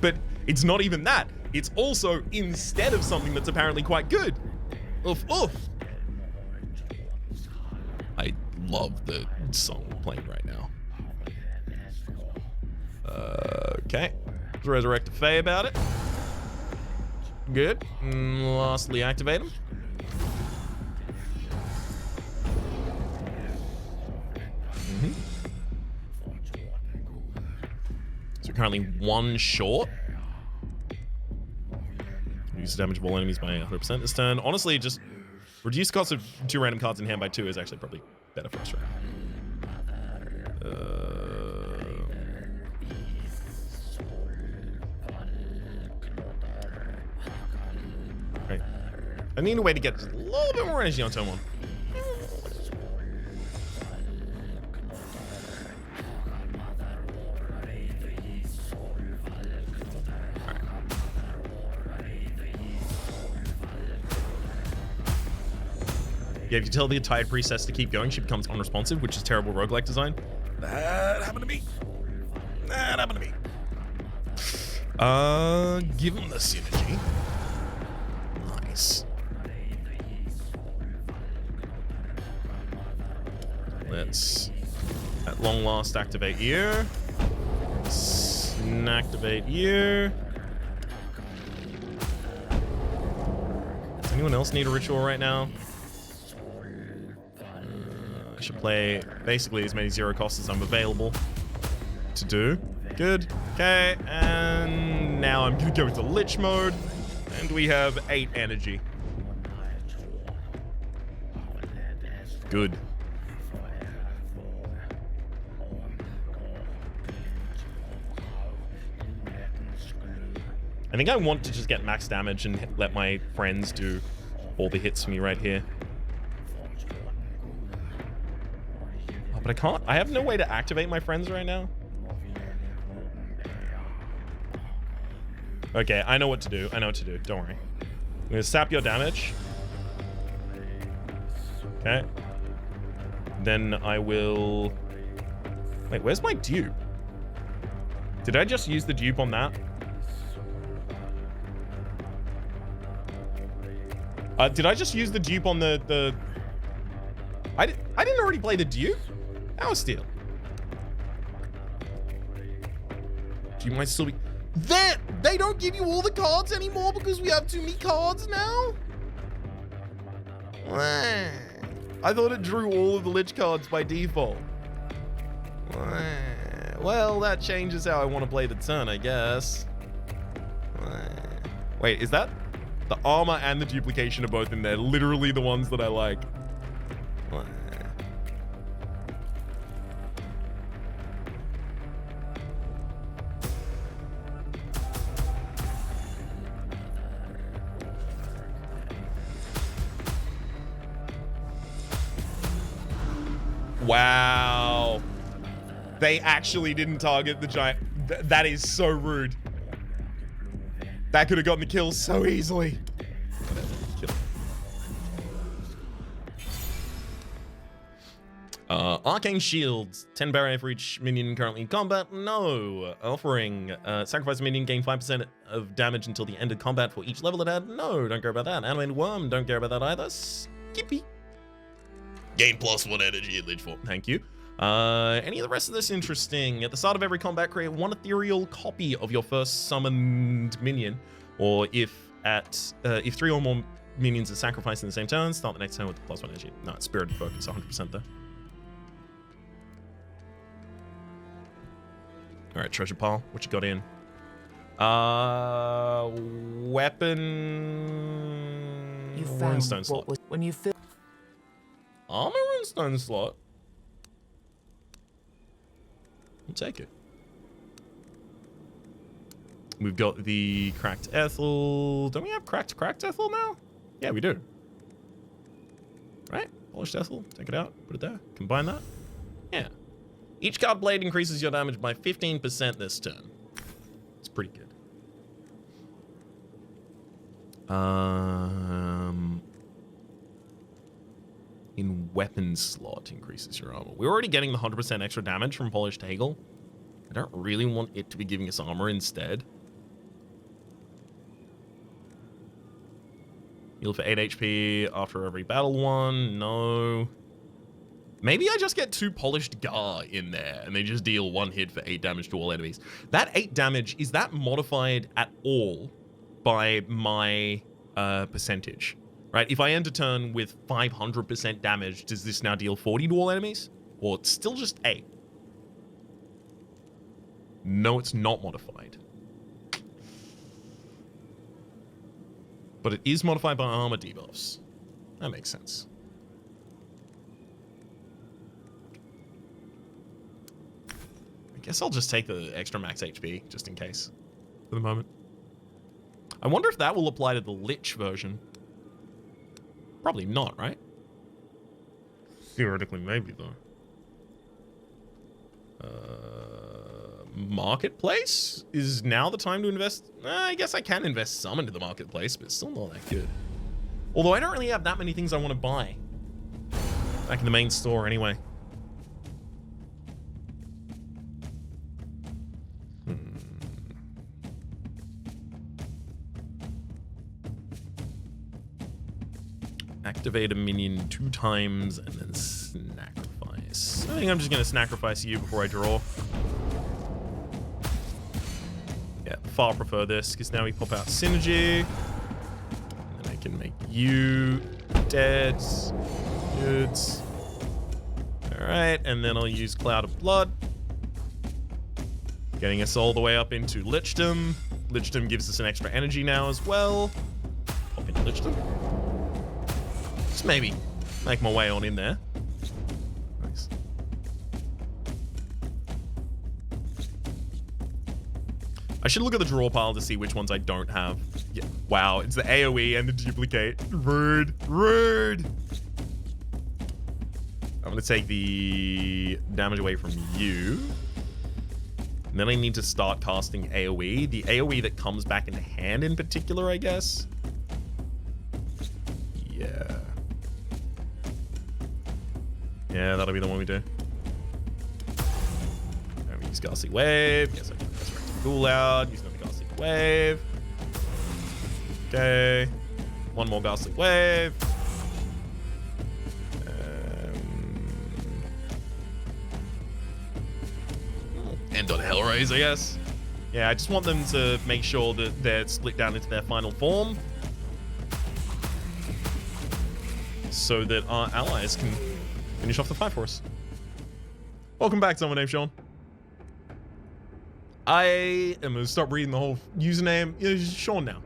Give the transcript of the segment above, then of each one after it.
But it's not even that. It's also instead of something that's apparently quite good. Oof, oof. I love the song playing right now. Okay. Let's resurrect a Fae about it. Good. Lastly, activate him. So currently 1 short. Reduce the damage of all enemies by 100% this turn. Honestly, just reduce the cost of 2 random cards in hand by 2 is actually probably better for us right now. Right. I need a way to get just a little bit more energy on turn 1. Yeah, if you tell the Tired Priestess to keep going, she becomes unresponsive, which is terrible roguelike design. That happened to me. That happened to me. Give him the synergy. Nice. Let's, at long last, activate you. Activate you. Does anyone else need a ritual right now? I should play basically as many 0 costs as I'm available to do. Good. Okay, and now I'm gonna go into Lich mode, and we have 8 energy. Good. I think I want to just get max damage and let my friends do all the hits for me right here. Oh, but I can't. I have no way to activate my friends right now. Okay, I know what to do. I know what to do. Don't worry. I'm gonna sap your damage. Okay. Then I will... Wait, where's my dupe? Did I just use the dupe on that? Did I just use the dupe on the... I didn't already play the dupe? Power Steel. Dupe might still be... They don't give you all the cards anymore because we have too many cards now? I thought it drew all of the Lich cards by default. Well, that changes how I want to play the turn, I guess. Wait, is that... The armor and the duplication are both in there. Literally the ones that I like. Wow. They actually didn't target the giant. That is so rude. That could have gotten the kill so easily. Arcane Shields. 10 barrier for each minion currently in combat. No. Offering. Sacrifice a minion, gain 5% of damage until the end of combat for each level it had. No, don't care about that. Animated Worm. Don't care about that either. Skippy. Gain +1 energy in Lich form. Thank you. Any of the rest of this interesting? At the start of every combat, create 1 ethereal copy of your first summoned minion, or if 3 or more minions are sacrificed in the same turn, start the next turn with the +1 energy. No, it's Spirited Focus, 100% there. All right, treasure pile. What you got in? Weapon. You found Runestone slot. when you fill Armor Runestone slot. We'll take it. We've got the Cracked Ethel. Don't we have Cracked Ethel now? Yeah, we do. Right? Polished Ethel. Take it out. Put it there. Combine that. Yeah. Each card blade increases your damage by 15% this turn. It's pretty good. In weapon slot increases your armor. We're already getting the 100% extra damage from Polished Hagel. I don't really want it to be giving us armor instead. Heal for 8 HP after every battle one. No. Maybe I just get 2 Polished Gar in there and they just deal 1 hit for 8 damage to all enemies. That 8 damage, is that modified at all by my percentage? Right, if I end a turn with 500% damage, does this now deal 40 to all enemies? Or it's still just 8? No, it's not modified. But it is modified by armor debuffs. That makes sense. I guess I'll just take the extra max HP, just in case, for the moment. I wonder if that will apply to the Lich version. Probably not, right? Theoretically, maybe, though. Marketplace? Is now the time to invest? I guess I can invest some into the marketplace, but it's still not that good. Although I don't really have that many things I want to buy. Back in the main store, anyway. Activate a minion 2 times and then sacrifice. I think I'm just going to sacrifice you before I draw. Yeah, far prefer this because now we pop out synergy. And then I can make you dead. Good. Alright, and then I'll use Cloud of Blood. Getting us all the way up into Lichdom. Lichdom gives us an extra energy now as well. Pop into Lichdom. Just maybe make my way on in there. Nice. I should look at the draw pile to see which ones I don't have. Yeah. Wow, it's the AoE and the duplicate. Rude. Rude. I'm going to take the damage away from you. And then I need to start casting AoE. The AoE that comes back in hand in particular, I guess. Yeah. Yeah, that'll be the one we do. And we use Ghastly Wave. Guess I can resurrect the Ghoul out. Use another Ghastly Wave. Okay. One more Ghastly Wave. End on Hellraise, I guess. Yeah, I just want them to make sure that they're split down into their final form. So that our allies can finish off the fight for us. Welcome back, someone named Sean. I am going to stop reading the whole username. It's Sean now.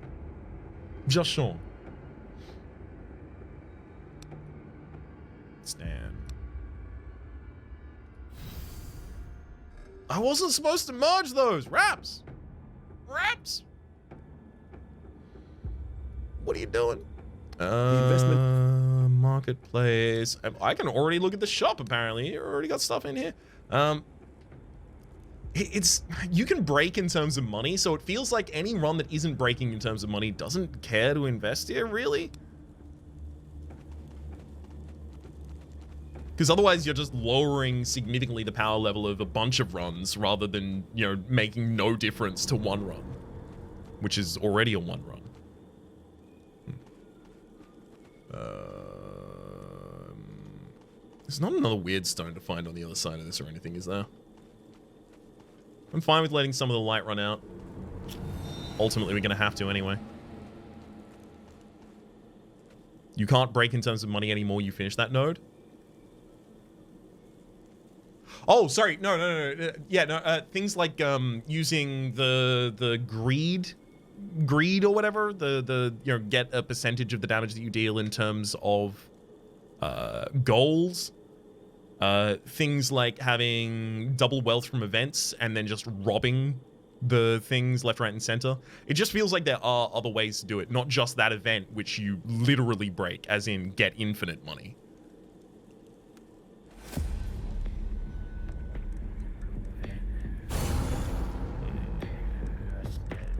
Just Sean. Stan. I wasn't supposed to merge those. Raps. Raps. What are you doing? Investment. Marketplace. I can already look at the shop, apparently. You already got stuff in here. It's you can break in terms of money, so it feels like any run that isn't breaking in terms of money doesn't care to invest here, really. Because otherwise you're just lowering significantly the power level of a bunch of runs rather than, you know, making no difference to one run, which is already a one run. There's not another weird stone to find on the other side of this or anything, is there? I'm fine with letting some of the light run out. Ultimately, we're going to have to anyway. You can't break in terms of money anymore. You finish that node. Oh, sorry. No. Yeah, no. Things like using the greed or whatever. The you know, get a percentage of the damage that you deal in terms of goals. Things like having double wealth from events and then just robbing the things left, right, and center. It just feels like there are other ways to do it, not just that event, which you literally break, as in get infinite money.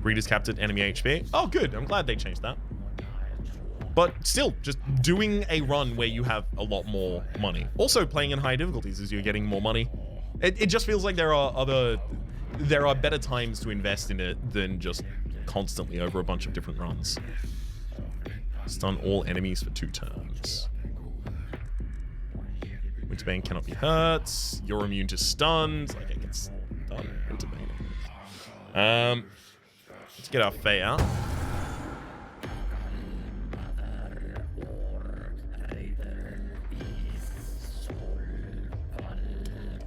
Breeders captured enemy HP. Oh, good. I'm glad they changed that. But still, just doing a run where you have a lot more money. Also, playing in high difficulties as you're getting more money. It just feels like there are better times to invest in it than just constantly over a bunch of different runs. Stun all enemies for 2 turns. Winterbane cannot be hurt. You're immune to stuns. Like, I can stun Winterbane. Let's get our Fae out.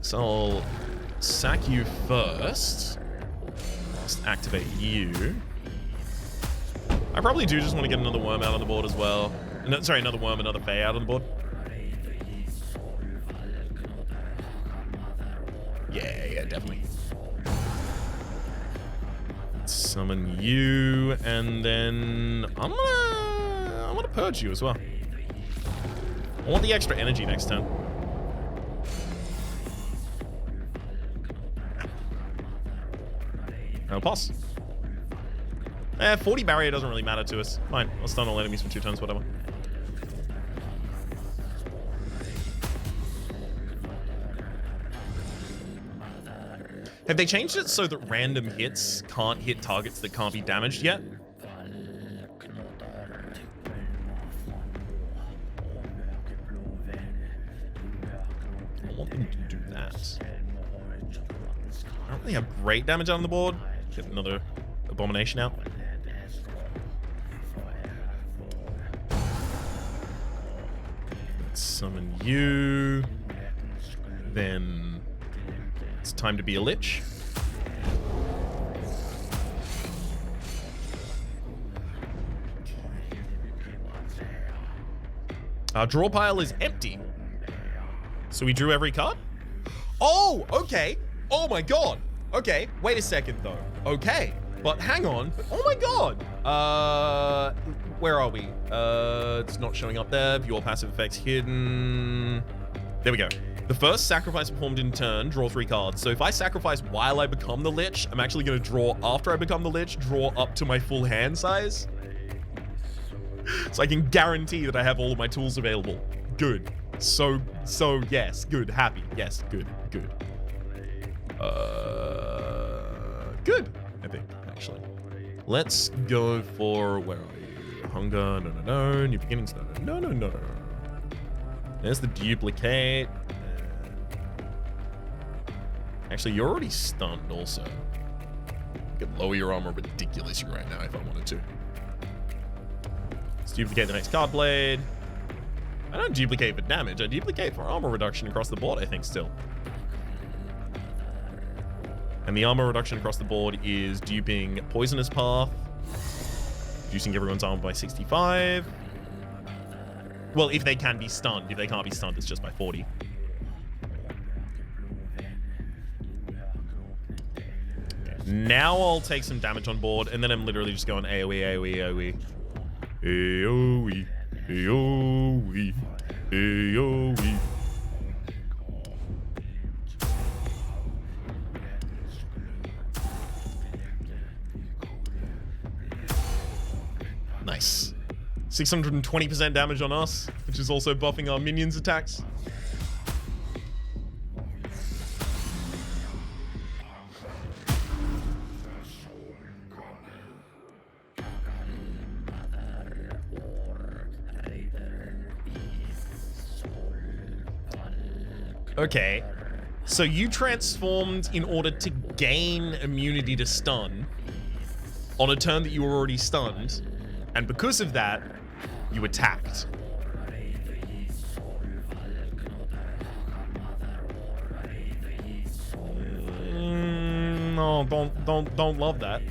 So I'll sack you first. Just activate you. I probably do just want to get another worm out on the board as well. No, sorry, another worm, another Fae out on the board. Yeah, definitely. Summon you, and then I'm gonna purge you as well. I want the extra energy next turn. I'll pass. 40 barrier doesn't really matter to us. Fine, I'll stun all enemies for 2 turns, whatever. Have they changed it so that random hits can't hit targets that can't be damaged yet? I want them to do that. I don't really have great damage on the board. Get another abomination out. Let's summon you. Then it's time to be a lich. Our draw pile is empty. So we drew every card? Oh, okay. Oh my god. Okay, wait a second though. Okay, but hang on. Oh my god. Where are we? It's not showing up there. View all passive effects hidden. There we go. The first sacrifice performed in turn, draw 3 cards. So if I sacrifice while I become the lich, I'm actually gonna draw after I become the lich, draw up to my full hand size. So I can guarantee that I have all of my tools available. Good. So yes, good, happy. Yes, good. Good, I think, actually. Let's go for, where are you? Hunger, no. New beginnings, no. There's the duplicate. Actually, you're already stunned also. You could lower your armor ridiculously right now if I wanted to. Let's duplicate the next card blade. I don't duplicate for damage, I duplicate for armor reduction across the board, I think, still. And the armor reduction across the board is duping Poisonous Path, reducing everyone's armor by 65. Well, if they can be stunned. If they can't be stunned, it's just by 40. Okay. Now I'll take some damage on board, and then I'm literally just going AoE. Nice. 620% damage on us, which is also buffing our minions' attacks. Okay, so you transformed in order to gain immunity to stun on a turn that you were already stunned, and because of that, you attacked. No, don't love that.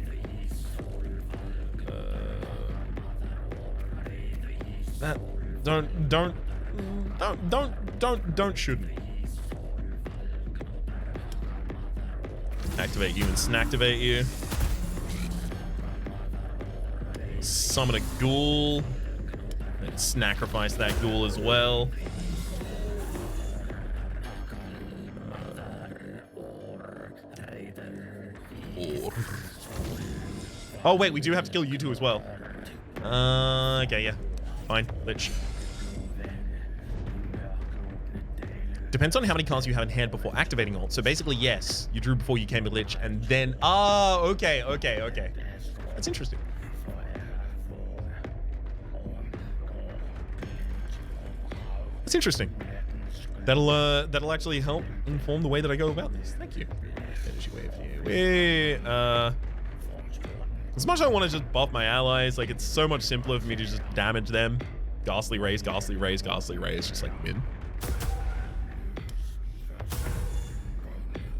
Don't shoot me. Activate you and snactivate you. Summon a ghoul. Let's sacrifice that ghoul as well. Oh wait, we do have to kill you two as well. Okay, yeah. Fine, Lich. Depends on how many cards you have in hand before activating ult. So basically, yes, you drew before you came to Lich, and then... Ah, okay. That's interesting. That's interesting. That'll actually help inform the way that I go about this. Thank you. Energy wave here. As much as I want to just buff my allies, like it's so much simpler for me to just damage them. Ghastly raise, ghastly raise, ghastly raise, just like win.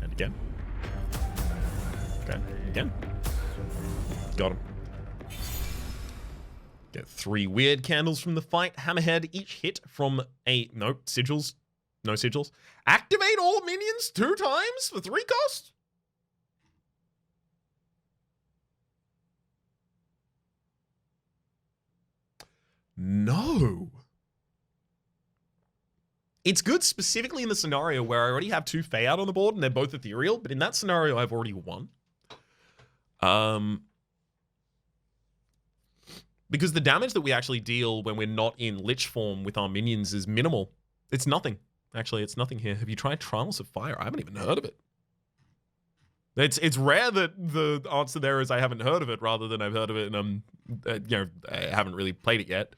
And again. Okay, again. Got him. Get 3 weird candles from the fight. Hammerhead, each hit from a... No, sigils. No sigils. Activate all minions 2 times for 3 cost? No. It's good specifically in the scenario where I already have 2 Fey out on the board and they're both ethereal, but in that scenario I've already won. Because the damage that we actually deal when we're not in Lich form with our minions is minimal. It's nothing. Actually, it's nothing here. Have you tried Trials of Fire? I haven't even heard of it. It's rare that the answer there is I haven't heard of it rather than I've heard of it and I haven't really played it yet.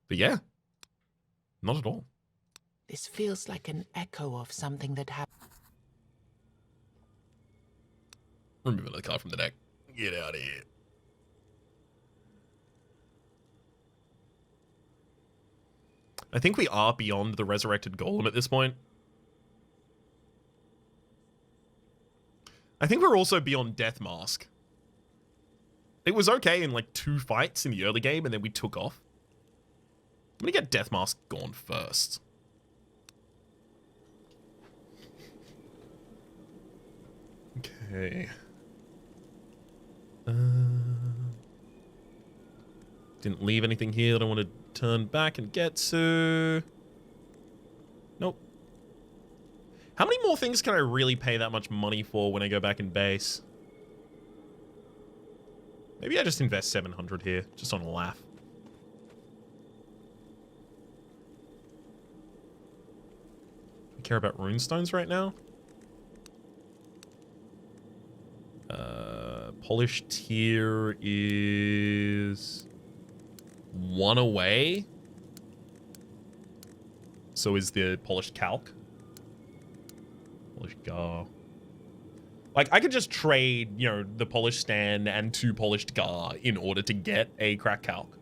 But yeah, not at all. This feels like an echo of something that happened. Remove another card from the deck. Get out of here. I think we are beyond the Resurrected Golem at this point. I think we're also beyond Death Mask. It was okay in like 2 fights in the early game and then we took off. I'm gonna get Death Mask gone first. Okay. Didn't leave anything here that I want to turn back and get to. Nope. How many more things can I really pay that much money for when I go back in base? Maybe I just invest 700 here, just on a laugh. I care about runestones right now. Polished tier is 1 away. So is the polished calc. Polished gar. Like, I could just trade, you know, the polished stand and 2 polished gar in order to get a crack calc.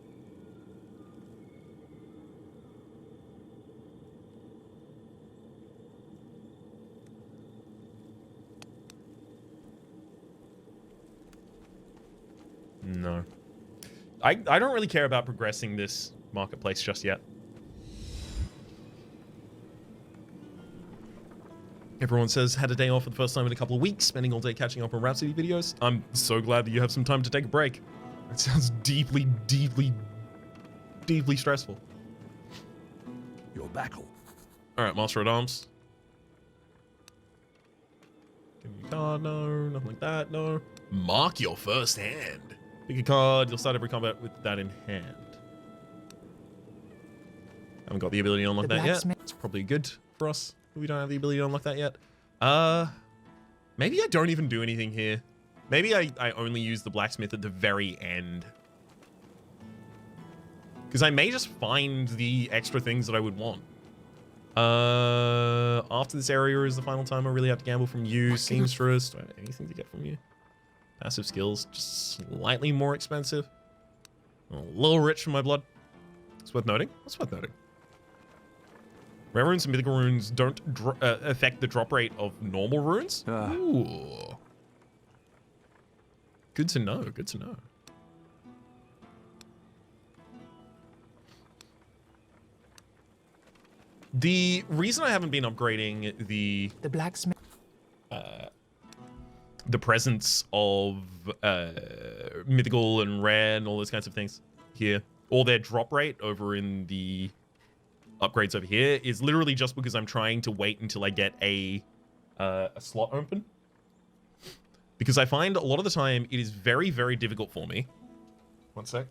No. I don't really care about progressing this marketplace just yet. Everyone says, had a day off for the first time in a couple of weeks, spending all day catching up on Rhapsody videos. I'm so glad that you have some time to take a break. It sounds deeply, deeply, deeply stressful. Your battle. Alright, Master at Arms. Give me a card, no. Nothing like that, no. Mark your first hand. Pick a card, you'll start every combat with that in hand. Haven't got the ability to unlock that yet. It's probably good for us if we don't have the ability to unlock that yet. Maybe I don't even do anything here. Maybe I only use the blacksmith at the very end. Because I may just find the extra things that I would want. After this area is the final time I really have to gamble from you. Seamstress, do I have anything to get from you? Passive skills, just slightly more expensive. A little rich for my blood. It's worth noting. What's worth noting? Rare runes and mythical runes don't affect the drop rate of normal runes. Ooh. Good to know. Good to know. The reason I haven't been upgrading the blacksmith, the presence of mythical and rare and all those kinds of things here, or their drop rate over in the upgrades over here, is literally just because I'm trying to wait until I get a slot open. Because I find a lot of the time it is very, very difficult for me. One sec.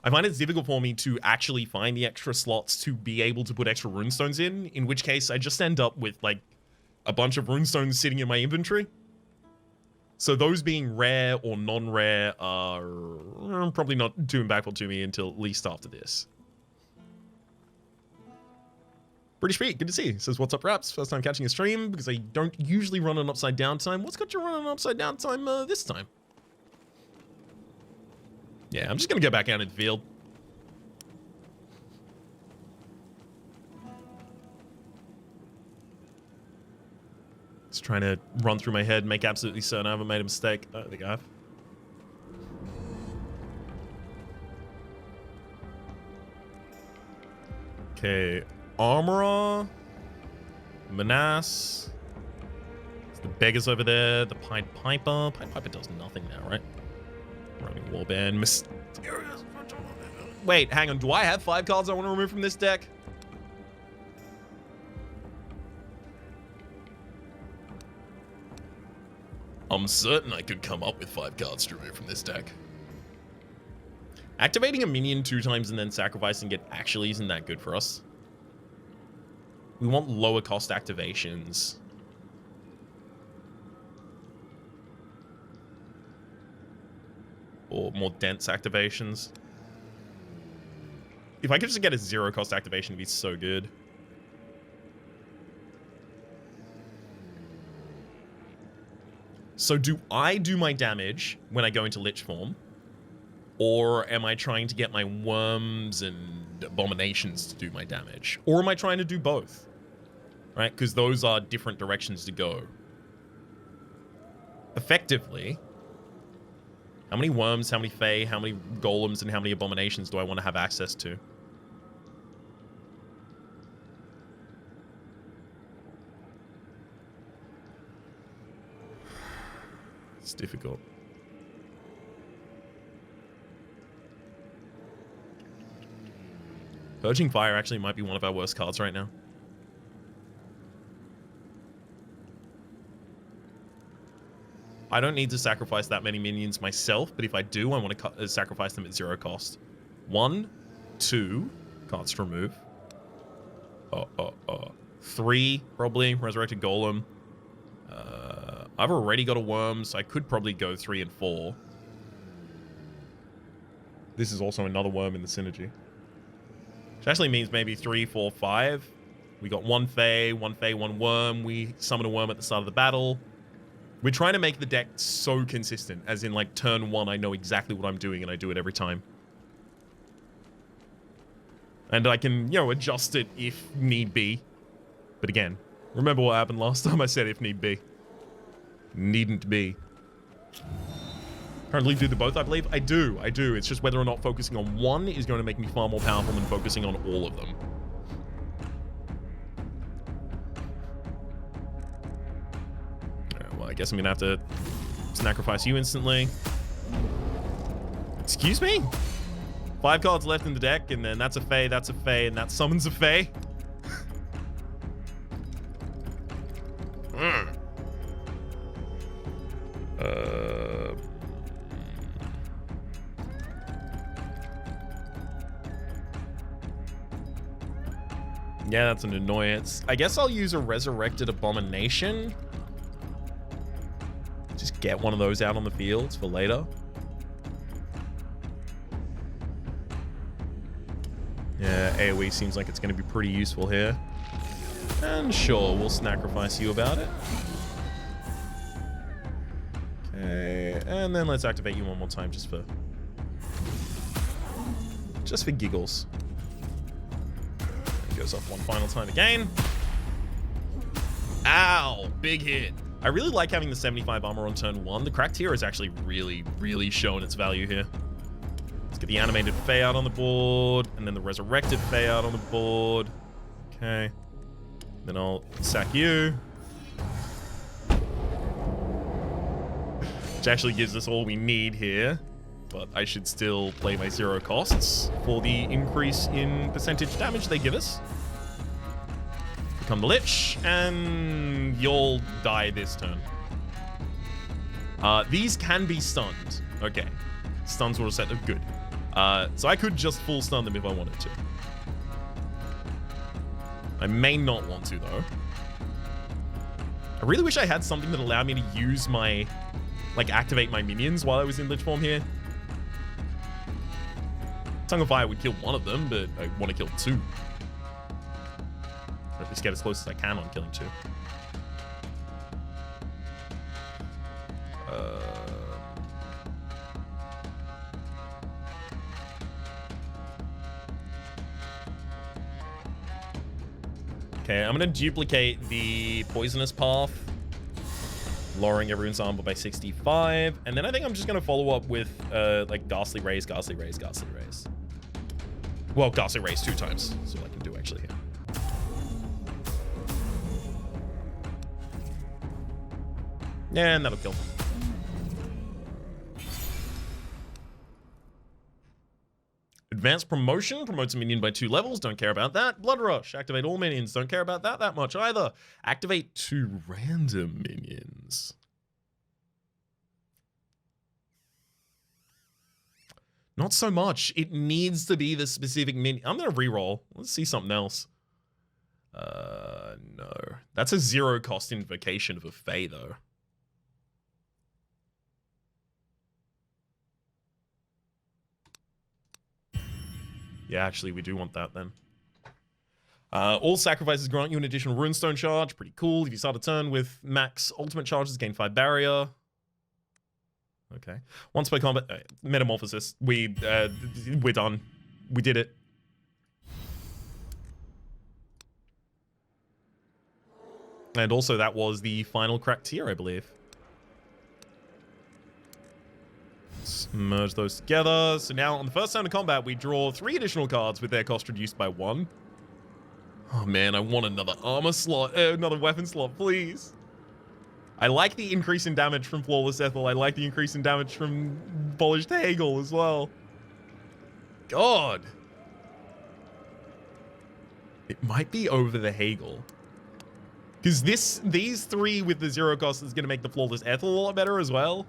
I find it's difficult for me to actually find the extra slots to be able to put extra runestones in which case I just end up with like a bunch of runestones sitting in my inventory. So those being rare or non-rare are probably not too impactful to me until at least after this. British Pete, good to see you. Says, what's up, Raps? First time catching a stream because I don't usually run an upside down time. What's got you running an upside down time this time? Yeah, I'm just going to go back out in the field. Just trying to run through my head, make absolutely certain I haven't made a mistake. I don't think I have. Okay, Armorer, Menace, the Beggars over there, the Pied Piper. Pied Piper does nothing now, right? Roaming Warband, Mysterious. Wait, hang on. Do I have 5 cards I want to remove from this deck? I'm certain I could come up with 5 cards to remove from this deck. Activating a minion 2 times and then sacrificing it actually isn't that good for us. We want lower cost activations. Or more dense activations. If I could just get a 0 cost activation, it'd be so good. So do I do my damage when I go into Lich form? Or am I trying to get my worms and abominations to do my damage? Or am I trying to do both? Right? Because those are different directions to go. Effectively, how many worms, how many fae, how many golems, and how many abominations do I want to have access to? It's difficult. Purging Fire actually might be one of our worst cards right now. I don't need to sacrifice that many minions myself, but if I do, I want to sacrifice them at 0 cost. 1, 2 cards to remove. 3, probably. Resurrected Golem. I've already got a worm, so I could probably go 3 and 4. This is also another worm in the synergy. Which actually means maybe 3, 4, 5. We got 1 fae, 1 worm. We summon a worm at the start of the battle. We're trying to make the deck so consistent, as in like turn 1, I know exactly what I'm doing and I do it every time. And I can, you know, adjust it if need be. But again, remember what happened last time I said if need be. Needn't be. Currently do the both, I believe. I do. It's just whether or not focusing on one is going to make me far more powerful than focusing on all of them. Alright, well, I guess I'm going to have to sacrifice you instantly. Excuse me? 5 cards left in the deck, and then that's a fae, and that summons a fae. Yeah, that's an annoyance. I guess I'll use a Resurrected Abomination. Just get one of those out on the field for later. Yeah, AoE seems like it's going to be pretty useful here. And sure, we'll sacrifice you about it. Okay, and then let's activate you one more time just for giggles. Goes off one final time again. Ow, big hit. I really like having the 75 armor on turn 1. The cracked tier is actually really showing its value here. Let's get the animated fae out on the board, and then the resurrected fae out on the board. Okay. Then I'll sack you. Which actually gives us all we need here. But I should still play my 0 costs for the increase in percentage damage they give us. Become the Lich, and you'll die this turn. These can be stunned. Okay. Stuns will reset them. Good. So I could just full stun them if I wanted to. I may not want to, though. I really wish I had something that allowed me to use my like, activate my minions while I was in Lich form here. Tongue of Fire would kill one of them, but I want to kill two. Or at least get as close as I can on killing two. Okay, I'm gonna duplicate the Poisonous Path, lowering everyone's armor by 65, and then I think I'm just gonna follow up with like Ghastly Rays, Ghastly Rays, Ghastly Rays. Well, Ghastly Rays 2 times. That's what I can do actually here. Yeah, and that'll kill. Advanced Promotion promotes a minion by 2 levels. Don't care about that. Blood Rush. Activate all minions. Don't care about that much either. Activate 2 random minions. Not so much. It needs to be the specific minion. I'm going to reroll. Let's see something else. No. That's a 0 cost invocation of a Fae, though. Yeah, actually, we do want that then. All sacrifices grant you an additional runestone charge. Pretty cool. If you start a turn with max ultimate charges, gain 5 barrier. Okay. Once per combat, metamorphosis. We're done. We did it. And also, that was the final cracked tier, I believe. Let's merge those together. So now, on the first turn of combat, we draw 3 additional cards with their cost reduced by 1. Oh man, I want another armor slot, another weapon slot, please. I like the increase in damage from Flawless Ethel. I like the increase in damage from Polished Hagel as well. God. It might be over the Hagel. Because these 3 with the 0 cost is going to make the Flawless Ethel a lot better as well.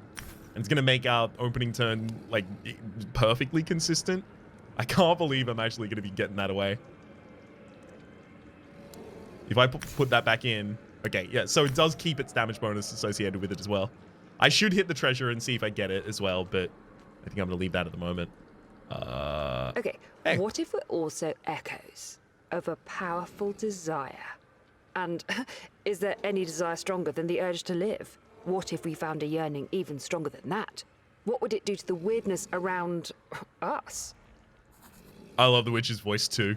And it's going to make our opening turn, like, perfectly consistent. I can't believe I'm actually going to be getting that away. If I put that back in... Okay, yeah, so it does keep its damage bonus associated with it as well. I should hit the treasure and see if I get it as well, but I think I'm going to leave that at the moment. Okay, hey. What if we're also echoes of a powerful desire? And is there any desire stronger than the urge to live? What if we found a yearning even stronger than that? What would it do to the weirdness around us? I love the witch's voice too.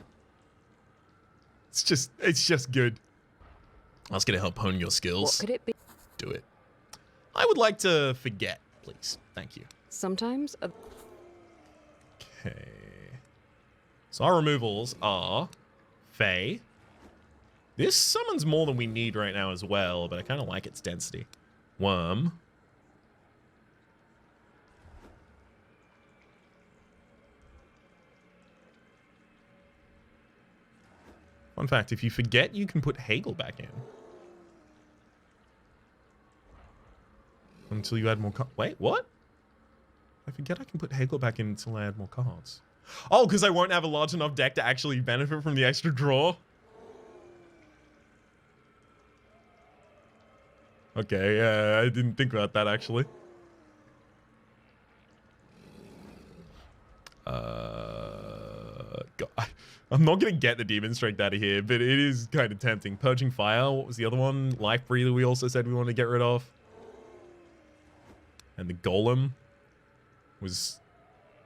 It's just good. I was gonna help hone your skills. What could it be? Do it. I would like to forget, please. Thank you. Sometimes. Okay. So our removals are Fae. This summons more than we need right now as well, but I kind of like its density. Worm. Fun fact, if you forget, you can put Hagel back in. Until you add more cards. Wait, what? I forget I can put Hagel back in until I add more cards. Oh, because I won't have a large enough deck to actually benefit from the extra draw? Okay, yeah, I didn't think about that actually. God, I'm not gonna get the Demon Strength out of here, but it is kind of tempting. Purging Fire, what was the other one? Life Breather we also said we want to get rid of. And the Golem was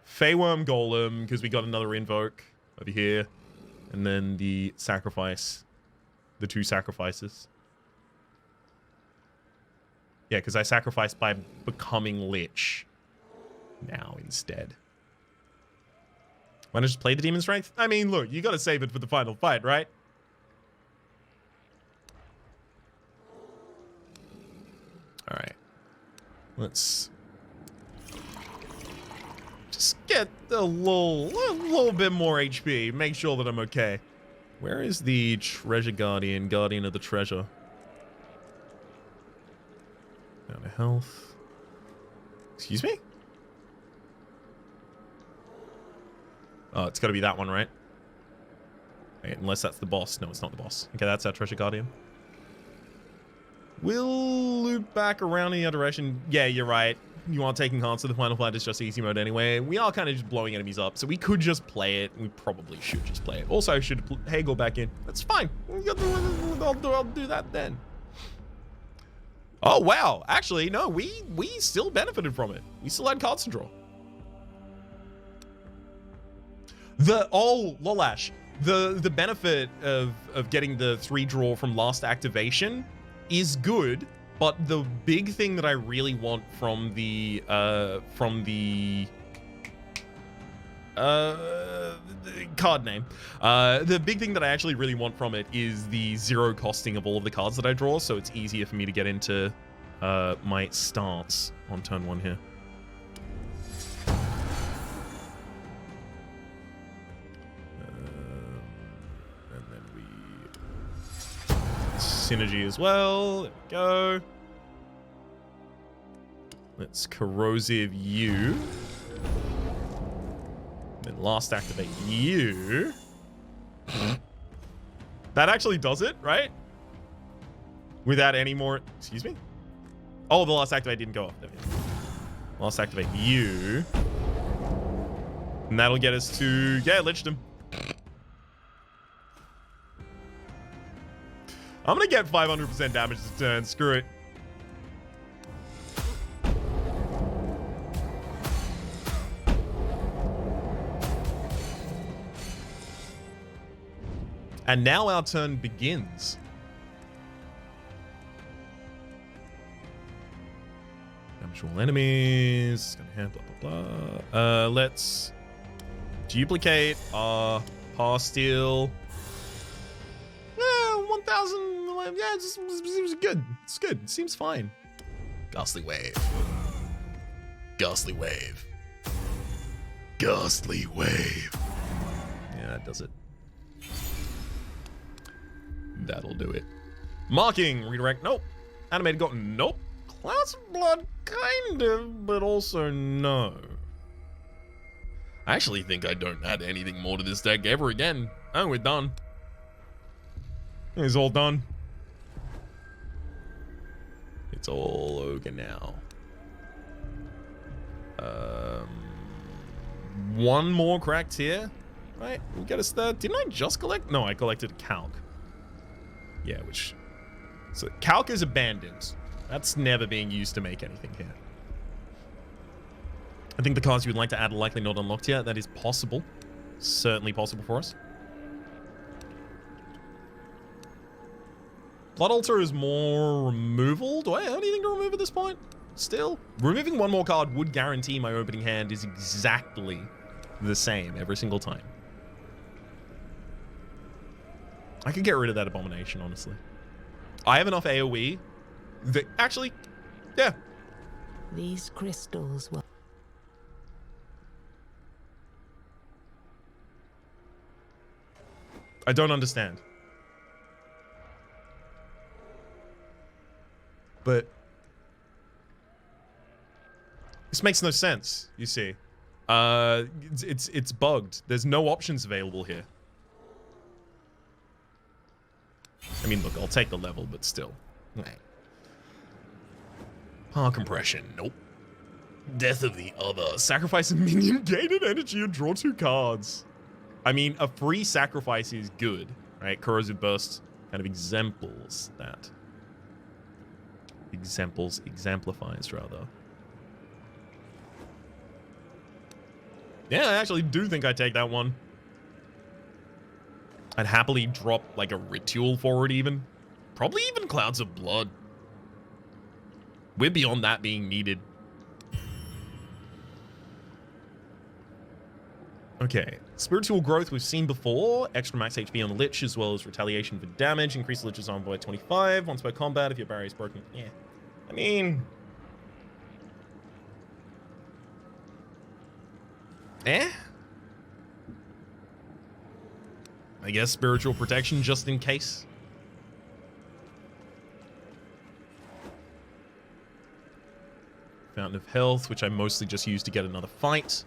Feyworm Golem, because we got another Invoke over here. And then the Sacrifice, the 2 sacrifices. Yeah, because I sacrificed by becoming Lich now instead. Why not just play the Demon Strength? I mean, look, you gotta save it for the final fight, right? Alright. Let's just get a little bit more HP. Make sure that I'm okay. Where is the Treasure Guardian? Guardian of the Treasure. Down to health. Excuse me? Oh, it's got to be that one, right? Okay, unless that's the boss. No, it's not the boss. Okay, that's our Treasure Guardian. We'll loop back around in the other direction. Yeah, you're right. You are taking cards to the final fight. It's just easy mode anyway. We are kind of just blowing enemies up, so we could just play it. We probably should just play it. Also, I should haggle back in. That's fine. I'll do that then. Oh, wow. Actually, no, we still benefited from it. We still had cards to draw. Lolash. The benefit of getting the 3 draw from last activation is good, but the big thing that I really want from the card name, the big thing that I actually really want from it is the 0 costing of all of the cards that I draw, so it's easier for me to get into my stance on turn 1 here. Synergy as well. There we go. Let's corrosive you. Then last activate you. That actually does it, right? Without any more. Excuse me? Oh, the last activate didn't go off. There we go. Last activate you. And that'll get us to, yeah, Lichdom. I'm gonna get 500% damage this turn. Screw it. And now our turn begins. Damage all enemies. Gonna have blah blah blah. Let's duplicate our Pastille. 1,000. Yeah, it seems good. It's good. It seems fine. Ghastly Wave. Ghastly Wave. Ghastly Wave. Yeah, that does it. That'll do it. Marking. Redirect. Nope. Animated got. Nope. Clouds of Blood. Kind of, but also no. I actually think I don't add anything more to this deck ever again. Oh, we're done. It's all done. It's all over now. One more cracked here. Right, we'll get us there. Didn't I just collect? No, I collected a Calc. Yeah, which... So, Calc is abandoned. That's never being used to make anything here. I think the cards you would like to add are likely not unlocked yet. That is possible. Certainly possible for us. Blood Altar is more removal. Do I have anything to remove at this point? Still? Removing one more card would guarantee my opening hand is exactly the same every single time. I could get rid of that Abomination, honestly. I have enough AoE that... Actually, yeah. These crystals will... I don't understand. But this makes no sense, you see. It's bugged. There's no options available here. I mean, look, I'll take the level, but still. Power compression, nope. Death of the Other. Sacrifice a minion, gain an energy, and draw 2 cards. I mean, a free sacrifice is good, right? Corrosive Burst kind of exemplifies that. Exemplifies, rather. Yeah, I actually do think I take that one. I'd happily drop, like, a Ritual for it, even. Probably even Clouds of Blood. We're beyond that being needed. Okay. Spiritual Growth we've seen before. Extra max HP on the Lich, as well as retaliation for damage. Increase the Lich's armor by 25. Once per combat, if your barrier is broken. Yeah. I mean... I guess Spiritual Protection, just in case. Fountain of Health, which I mostly just use to get another fight.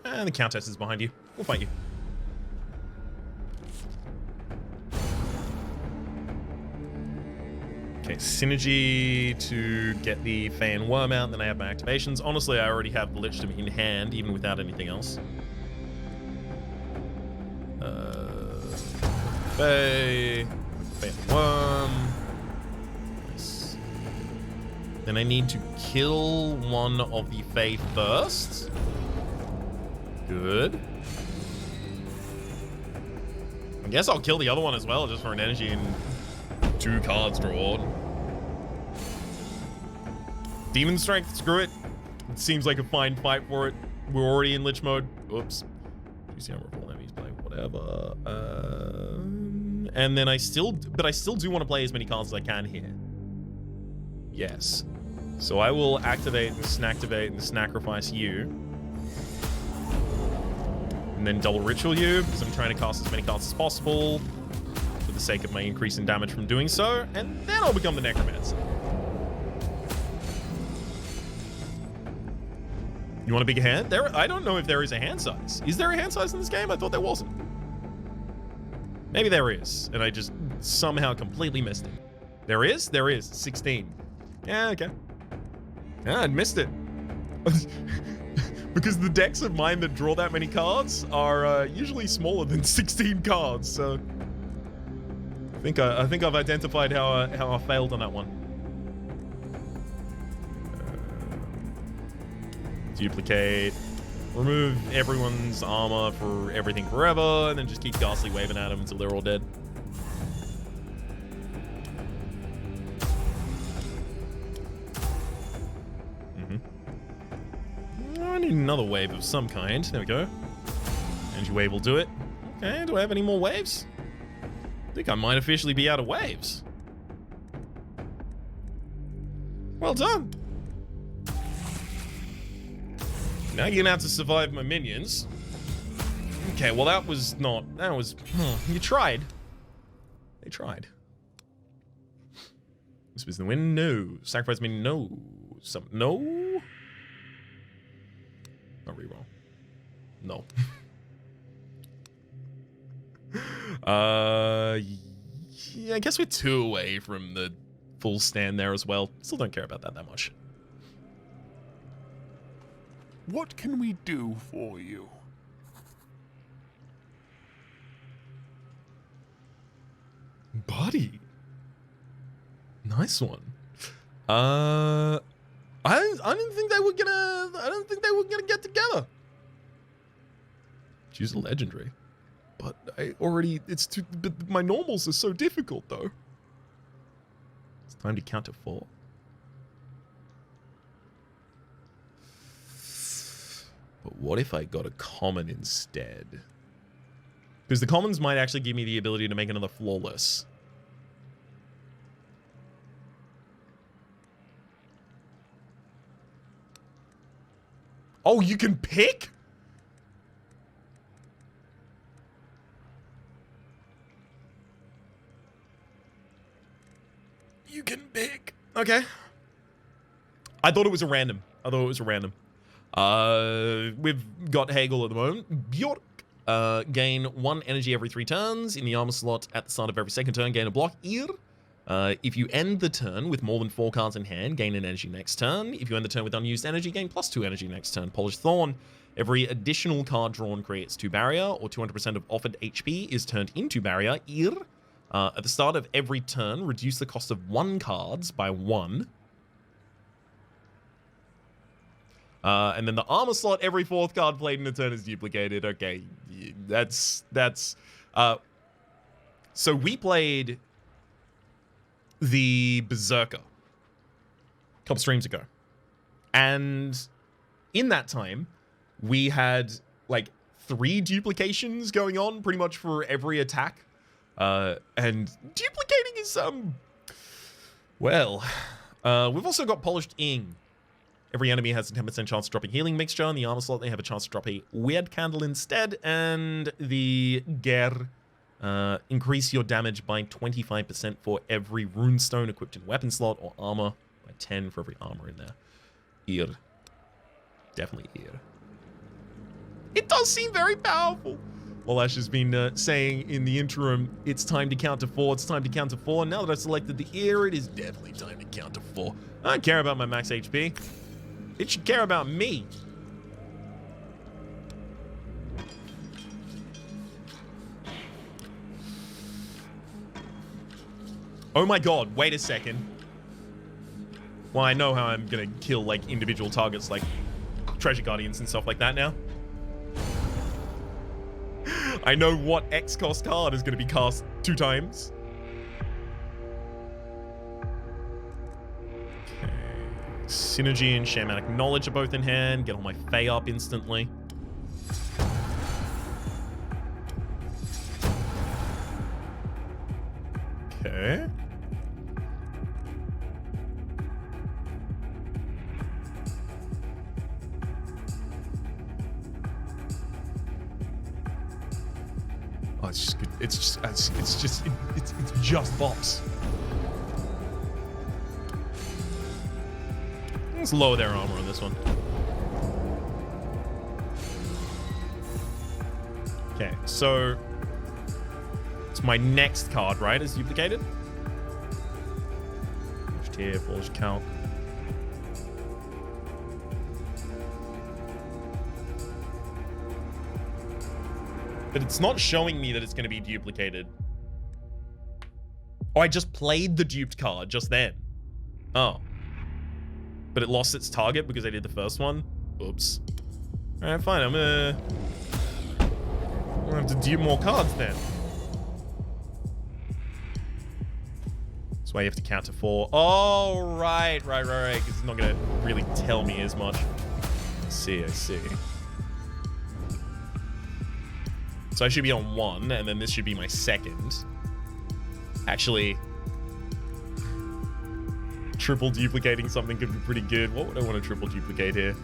And the Countess is behind you. We'll fight you. Okay, synergy to get the Fey and Worm out, then I have my activations. Honestly, I already have the Lichdom in hand, even without anything else. Fey and Worm. Nice. Then I need to kill one of the Fey first. Good. I guess I'll kill the other one as well, just for an energy and 2 cards drawn. Demon Strength, screw it. It seems like a fine fight for it. We're already in Lich mode. Oops. You see, I'm full enemies play, whatever. And then I still do want to play as many cards as I can here. Yes. So I will activate and snacktivate and sacrifice you. And then double ritual you, because I'm trying to cast as many cards as possible for the sake of my increase in damage from doing so. And then I'll become the Necromancer. You want a bigger hand? I don't know if there is a hand size. Is there a hand size in this game? I thought there wasn't. Maybe there is, and I just somehow completely missed it. There is? There is. 16. Yeah, okay. Yeah, I missed it. Because the decks of mine that draw that many cards are usually smaller than 16 cards, so I think I've identified how I failed on that one. Duplicate, remove everyone's armor for everything forever, and then just keep Ghastly waving at them until they're all dead. I need another wave of some kind. There we go. Energy wave will do it. Okay, do I have any more waves? I think I might officially be out of waves. Well done. Now you're gonna have to survive my minions. Okay, well that was... you tried. They tried. This was the win? No. Sacrifice me? No. No? Not reroll. No. Yeah, I guess we're 2 away from the full stand there as well. Still don't care about that much. What can we do for you? Buddy. Nice one. I didn't think they were gonna get together. Choose a legendary. But but my normals are so difficult though. It's time to count to 4. But what if I got a common instead? Because the commons might actually give me the ability to make another flawless. Oh, you can pick? You can pick. Okay. I thought it was a random. We've got Hagel at the moment. Bjork. Gain 1 energy every 3 turns. In the armor slot at the start of every second turn, gain a block. If you end the turn with more than 4 cards in hand, gain an energy next turn. If you end the turn with unused energy, gain +2 energy next turn. Polished Thorn. Every additional card drawn creates 2 barrier, or 200% of offered HP is turned into barrier. At the start of every turn, reduce the cost of 1 cards by 1. And then the armor slot, every 4th card played in a turn is duplicated. Okay, that's so we played the Berserker a couple streams ago. And in that time, we had like 3 duplications going on pretty much for every attack. And duplicating is, well, we've also got Polished Ing. Every enemy has a 10% chance of dropping healing mixture. In the armor slot, they have a chance to drop a weird candle instead. And the Ger, increase your damage by 25% for every runestone equipped in weapon slot, or armor by 10 for every armor in there. Definitely It does seem very powerful. While Ash has been saying in the interim, it's time to count to 4, it's time to count to 4. Now that I've selected the ear, it is definitely time to count to 4. I don't care about my max HP. It should care about me. Oh my god, wait a second. Well, I know how I'm gonna kill, like, individual targets, like Treasure Guardians and stuff like that now. I know what X-cost card is gonna be cast 2 times. Okay. Synergy and Shamanic Knowledge are both in hand. Get all my Fae up instantly. Okay. Oh, it's just good. It's just bops. Let's lower their armor on this one. Okay, so it's my next card, right? Is duplicated. Forged here, Forged Calc. But it's not showing me that it's going to be duplicated. Oh, I just played the duped card just then. Oh. But it lost its target because I did the first one? Oops. Alright, fine. I'm gonna have to dupe more cards then. That's why you have to count to 4. Oh, right. Because it's not going to really tell me as much. I see. So I should be on 1, and then this should be my second. Actually, triple duplicating something could be pretty good. What would I want to triple duplicate here?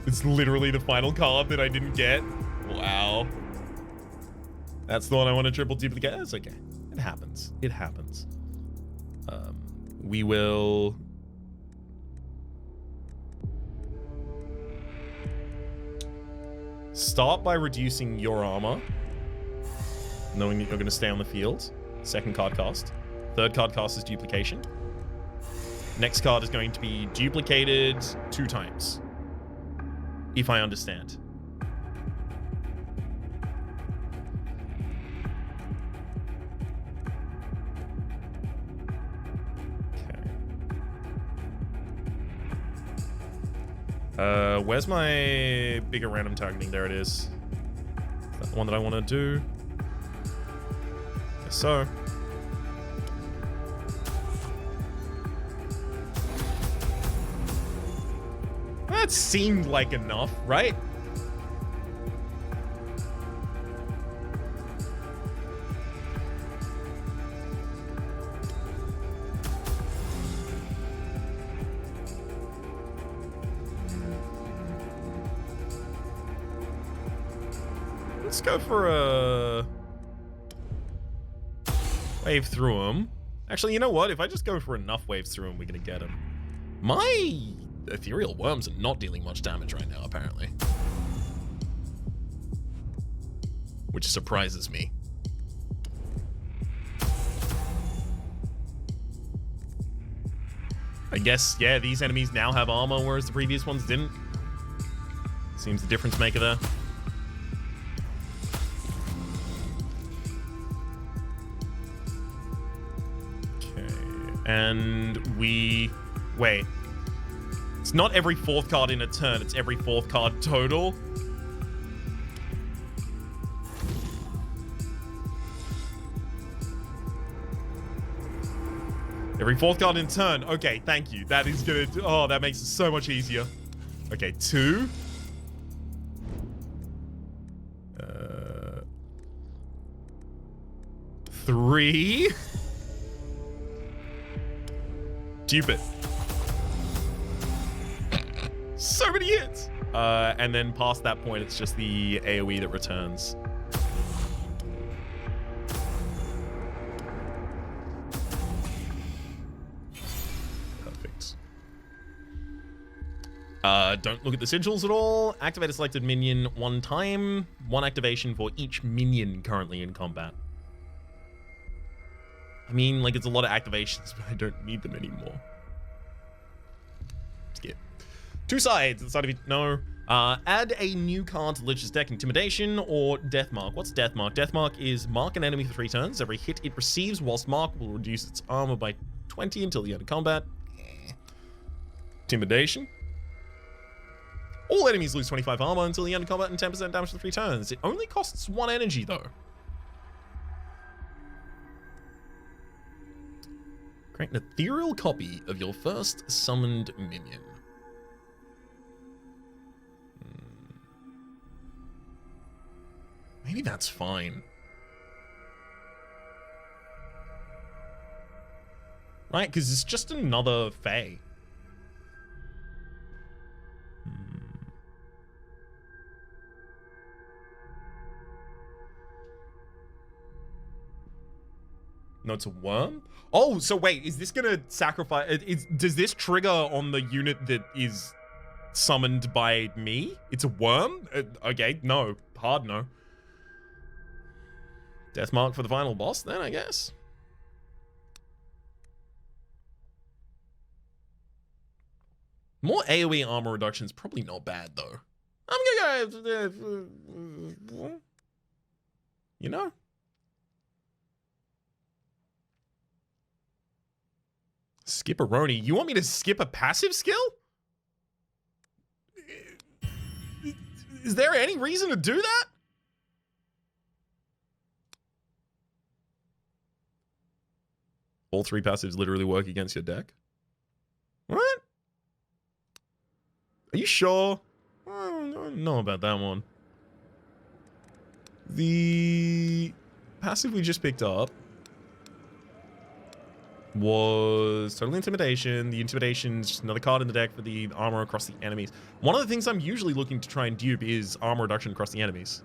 It's literally the final card that I didn't get. Wow. That's the one I want to triple duplicate. That's okay. It happens. We will... start by reducing your armor, knowing that you're going to stay on the field. Second card cast. Third card cast is duplication. Next card is going to be duplicated 2 times, if I understand. Where's my bigger random targeting? There it is. Is that the one that I want to do? Guess so. That seemed like enough, right? Let's go for a wave through him. Actually, you know what? If I just go for enough waves through him, we're gonna get him. My ethereal worms are not dealing much damage right now, apparently. Which surprises me. I guess, yeah, these enemies now have armor, whereas the previous ones didn't. Seems the difference maker there. And we... wait. It's not every 4th card in a turn, it's every 4th card total. Every 4th card in turn. Okay, thank you. That is gonna... oh, that makes it so much easier. Okay, 2. 3. Dupe it. So many hits. And then past that point, it's just the AoE that returns. Perfect. Don't look at the sigils at all. Activate a selected minion one time. One activation for each minion currently in combat. I mean, like, it's a lot of activations, but I don't need them anymore. Skip. Two sides. The side of it, no. Add a new card to Lich's deck, Intimidation or Death Mark. What's Death Mark? Death Mark is mark an enemy for 3 turns. Every hit it receives whilst mark will reduce its armor by 20 until the end of combat. Intimidation. All enemies lose 25 armor until the end of combat and 10% damage for 3 turns. It only costs 1 energy though. Create an ethereal copy of your first summoned minion. Maybe that's fine. Right, because it's just another Fae. No, it's a worm? Oh, so wait, is this gonna sacrifice... does this trigger on the unit that is summoned by me? It's a worm? Okay, no. Hard no. Death Mark for the final boss then, I guess. More AoE armor reduction is probably not bad, though. I'm gonna go... You know? Skip-a-roni. You want me to skip a passive skill? Is there any reason to do that? All 3 passives literally work against your deck? What? Are you sure? I don't know about that one. The passive we just picked up was Total Intimidation. The Intimidation's just another card in the deck for the armor across the enemies. One of the things I'm usually looking to try and dupe is armor reduction across the enemies.